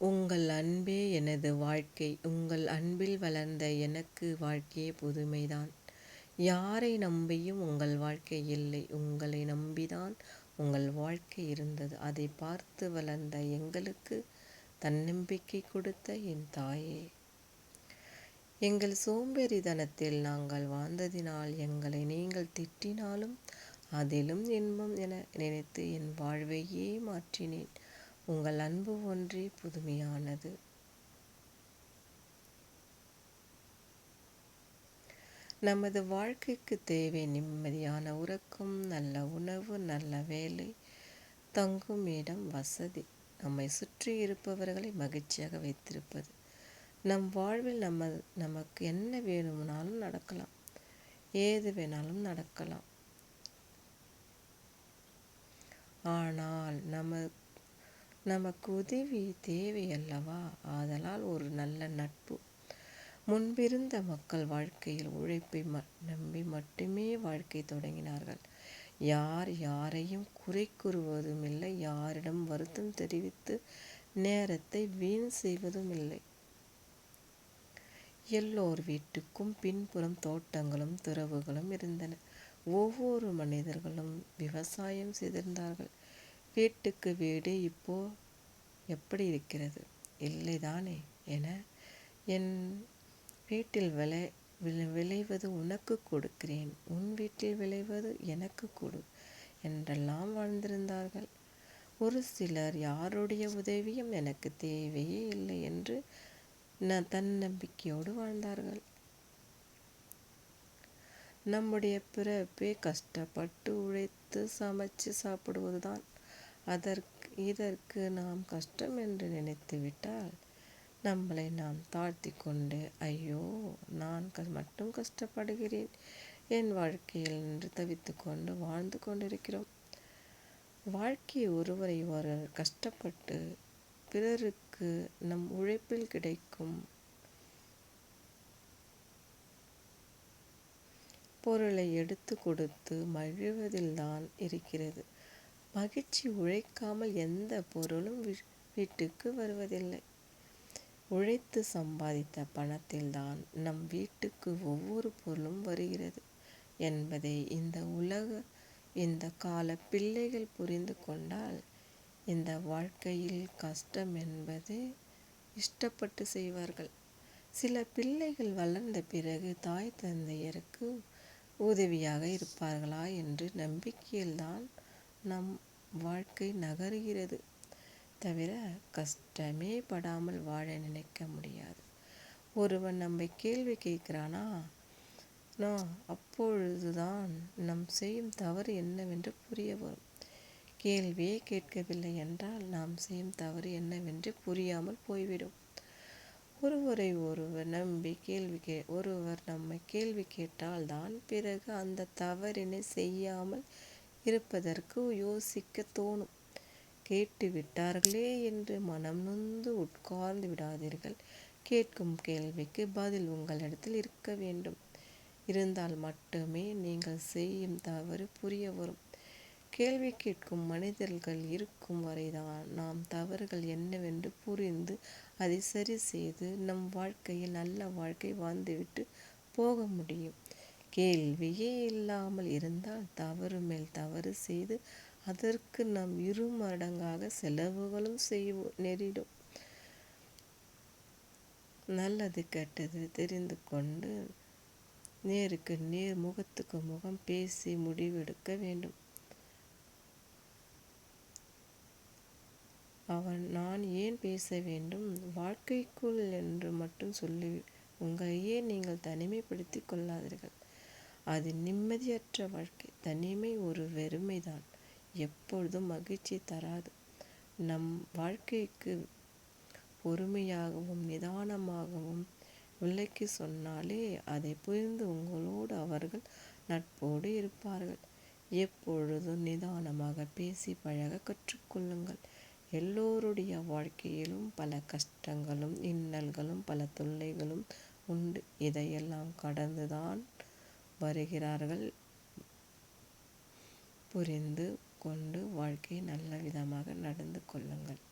உங்கள் அன்பே எனது வாழ்க்கை. உங்கள் அன்பில் வளர்ந்த எனக்கு வாழ்க்கையே புதுமைதான். யாரை நம்பியும் உங்கள் வாழ்க்கை இல்லை. உங்களை நம்பிதான் உங்கள் வாழ்க்கை இருந்தது. அதை பார்த்து வளர்ந்த எங்களுக்கு தன்னம்பிக்கை கொடுத்த என் தாயே, எங்கள் சோம்பேறித்தனத்தில் நாங்கள் வாழ்ந்ததினால் எங்களை நீங்கள் திட்டினாலும் அதிலும் இன்பம் என நினைத்து என் வாழ்வையே மாற்றினேன். உங்கள் அன்பு ஒன்றே புதுமையானது. நமது வாழ்க்கைக்கு தேவை நிம்மதியான உறக்கம், நல்ல உணவு, நல்ல வேலை, தங்கும் இடம், வசதி, நம்மை சுற்றி இருப்பவர்களை மகிழ்ச்சியாக வைத்திருப்பது. நம் வாழ்வில் நமக்கு என்ன வேணும்னாலும் நடக்கலாம், ஏது வேணாலும் நடக்கலாம். ஆனால் நமக்கு உதவி தேவை அல்லவா? ஆதலால் ஒரு நல்ல நட்பு. முன்பிருந்த மக்கள் வாழ்க்கையில் உழைப்பை நம்பி மட்டுமே வாழ்க்கை தொடங்கினார்கள். யாரையும் குறை கூறுவதும் இல்லை, யாரிடம் வருத்தம் தெரிவித்து நேரத்தை வீண் செய்வதும் இல்லை. எல்லோர் வீட்டுக்கும் பின்புறம் தோட்டங்களும் துறவுகளும் இருந்தன. ஒவ்வொரு மனிதர்களும் விவசாயம் செய்திருந்தார்கள். வீட்டுக்கு வீடு இப்போ எப்படி இருக்கிறது? இல்லைதானே என என் வீட்டில் விளைவது உனக்கு கொடுக்கிறேன், உன் வீட்டில் விளைவது எனக்கு கொடு என்றெல்லாம் வாழ்ந்திருந்தார்கள். ஒரு சிலர் யாருடைய உதவியும் எனக்கு தேவையே இல்லை என்று தன்னம்பிக்கையோடு வாழ்ந்தார்கள். நம்முடைய பிறப்பே கஷ்டப்பட்டு உழைத்து சமைச்சு சாப்பிடுவதுதான். இதற்கு நாம் கஷ்டம் என்று நினைத்து விட்டால் நம்மளை நாம் தாழ்த்தி கொண்டு, ஐயோ நான் மட்டும் கஷ்டப்படுகிறேன் என் வாழ்க்கையில் என்று தவித்து கொண்டு வாழ்ந்து கொண்டிருக்கிறோம். வாழ்க்கையை ஒருவர் கஷ்டப்பட்டு பிறருக்கு நம் உழைப்பில் கிடைக்கும் பொருளை எடுத்து கொடுத்து மகிழ்வதில்தான் இருக்கிறது. மகிழ்ச்சி உழைக்காமல் எந்த பொருளும் வீட்டுக்கு வருவதில்லை. உழைத்து சம்பாதித்த பணத்தில்தான் நம் வீட்டுக்கு ஒவ்வொரு பொருளும் வருகிறது என்பதை இந்த கால பிள்ளைகள் புரிந்து கொண்டால், இந்த வாழ்க்கையில் கஷ்டம் என்பது இஷ்டப்பட்டு செய்வார்கள். சில பிள்ளைகள் வளர்ந்த பிறகு தாய் தந்தையருக்கு உதவியாக இருப்பார்களா என்ற நம்பிக்கையில்தான் நம் வாழ்க்கை நகருகிறது. தவிர கஷ்டமே படாமல் வாழ நினைக்க முடியாது. ஒருவன் நம்மை கேள்வி கேட்கிறானா, அப்பொழுதுதான் நம் செய்யும் தவறு என்னவென்று புரிய வரும். கேள்வியே கேட்கவில்லை என்றால் நாம் செய்யும் தவறு என்னவென்று புரியாமல் போய்விடும். ஒருவர் நம்பி ஒருவர் நம்மை கேள்வி கேட்டால்தான் பிறகு அந்த தவறினை செய்யாமல் இருப்பதற்கு யோசிக்க தோணும். கேட்டு விட்டார்களே என்று மனம் நொந்து உட்கார்ந்து விடாதீர்கள். கேட்கும் கேள்விக்கு பதில் உங்களிடத்தில் இருக்க வேண்டும். இருந்தால் மட்டுமே நீங்கள் செய்யும் தவறு புரிய வரும். கேள்வி கேட்கும் மனிதர்கள் இருக்கும் வரைதான் நாம் தவறுகள் என்னவென்று புரிந்து அதை சரி செய்து நம் வாழ்க்கையில் நல்ல வாழ்க்கை வாழ்ந்துவிட்டு போக முடியும். கேள்வியே இல்லாமல் இருந்தால் தவறு மேல் தவறு செய்து அதற்கு நாம் 2 மடங்காக செலவுகளும் நேரிடும். நல்லது கெட்டது தெரிந்து கொண்டு நேருக்கு நேர் முகத்துக்கு முகம் பேசி முடிவெடுக்க வேண்டும். நான் ஏன் பேச வேண்டும்? வாழ்க்கைக்குள் என்று மட்டும் சொல்லி உங்களையே நீங்கள் தனிமைப்படுத்தி கொள்ளாதீர்கள். அது நிம்மதியற்ற வாழ்க்கை. தனிமை ஒரு வெறுமைதான், எப்பொழுதும் மகிழ்ச்சி தராது. நம் வாழ்க்கைக்கு பொறுமையாகவும் நிதானமாகவும் விளக்கி சொன்னாலே அதை புரிந்து உங்களோடு அவர்கள் நட்போடு இருப்பார்கள். எப்பொழுதும் நிதானமாக பேசி பழக கற்றுக்கொள்ளுங்கள். எல்லோருடைய வாழ்க்கையிலும் பல கஷ்டங்களும் இன்னல்களும் பல தொல்லைகளும் உண்டு. இதையெல்லாம் கடந்துதான் வருகிறார்கள். புரிந்து கொண்டு வாழ்க்கையை நல்ல விதமாக நடந்து கொள்ளுங்கள்.